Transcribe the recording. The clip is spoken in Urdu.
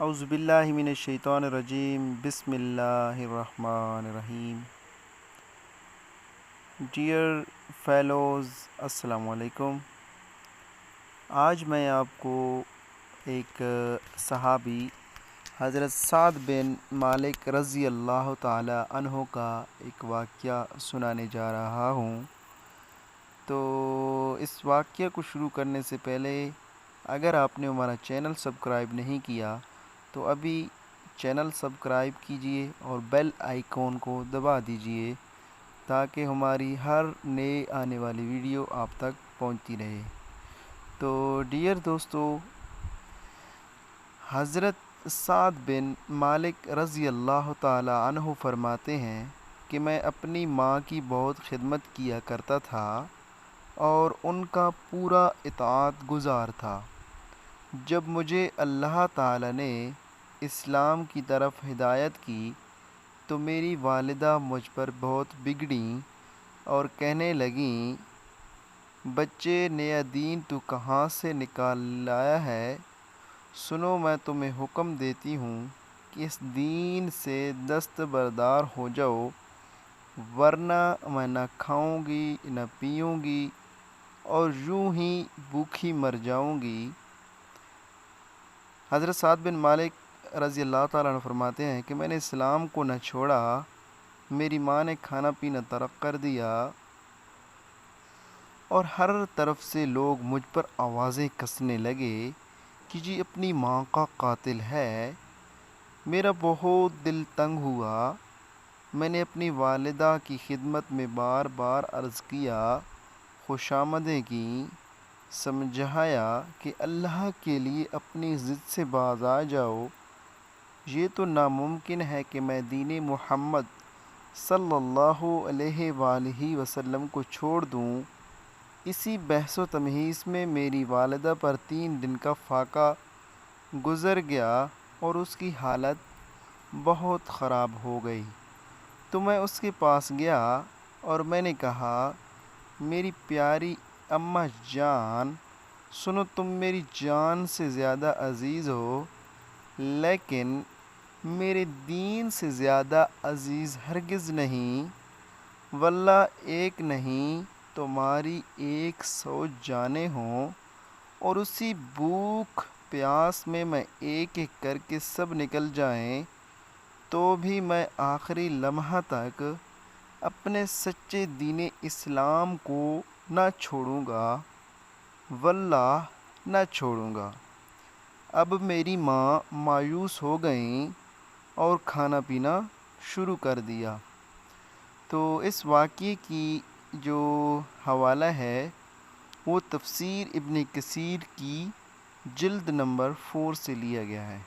اعوذ باللہ من الشیطان الرجیم بسم اللہ الرحمن الرحیم. ڈیئر فیلوز، السلام علیکم. آج میں آپ کو ایک صحابی حضرت سعد بن مالک رضی اللہ تعالی عنہ کا ایک واقعہ سنانے جا رہا ہوں. تو اس واقعہ کو شروع کرنے سے پہلے اگر آپ نے ہمارا چینل سبسکرائب نہیں کیا تو ابھی چینل سبسکرائب کیجئے اور بیل آئیکن کو دبا دیجئے تاکہ ہماری ہر نئے آنے والی ویڈیو آپ تک پہنچتی رہے. تو ڈیئر دوستو، حضرت سعد بن مالک رضی اللہ تعالی عنہ فرماتے ہیں کہ میں اپنی ماں کی بہت خدمت کیا کرتا تھا اور ان کا پورا اطاعت گزار تھا. جب مجھے اللہ تعالی نے اسلام کی طرف ہدایت کی تو میری والدہ مجھ پر بہت بگڑیں اور کہنے لگیں، بچے، نیا دین تو کہاں سے نکال لایا ہے؟ سنو، میں تمہیں حکم دیتی ہوں کہ اس دین سے دستبردار ہو جاؤ، ورنہ میں نہ کھاؤں گی نہ پیوں گی اور یوں ہی بھوکی مر جاؤں گی. حضرت سعد بن مالک رضی اللہ تعالیٰ عنہ فرماتے ہیں کہ میں نے اسلام کو نہ چھوڑا، میری ماں نے کھانا پینا ترک کر دیا اور ہر طرف سے لوگ مجھ پر آوازیں کسنے لگے کہ جی اپنی ماں کا قاتل ہے. میرا بہت دل تنگ ہوا. میں نے اپنی والدہ کی خدمت میں بار بار عرض کیا، خوشامدیں کیں، سمجھایا کہ اللہ کے لیے اپنی ضد سے باز آ جاؤ. یہ تو ناممکن ہے کہ میں دین محمد صلی اللہ علیہ وآلہ وسلم کو چھوڑ دوں. اسی بحث و تمہیز میں میری والدہ پر 3 دن کا فاقہ گزر گیا اور اس کی حالت بہت خراب ہو گئی. تو میں اس کے پاس گیا اور میں نے کہا، میری پیاری اماں جان، سنو، تم میری جان سے زیادہ عزیز ہو لیکن میرے دین سے زیادہ عزیز ہرگز نہیں. واللہ ایک نہیں تمہاری 100 جانیں ہوں اور اسی بھوک پیاس میں ایک ایک کر کے سب نکل جائیں تو بھی میں آخری لمحہ تک اپنے سچے دین اسلام کو نہ چھوڑوں گا، واللہ نہ چھوڑوں گا. اب میری ماں مایوس ہو گئیں اور کھانا پینا شروع کر دیا. تو اس واقعے کی جو حوالہ ہے وہ تفسیر ابن کثیر کی جلد نمبر 4 سے لیا گیا ہے.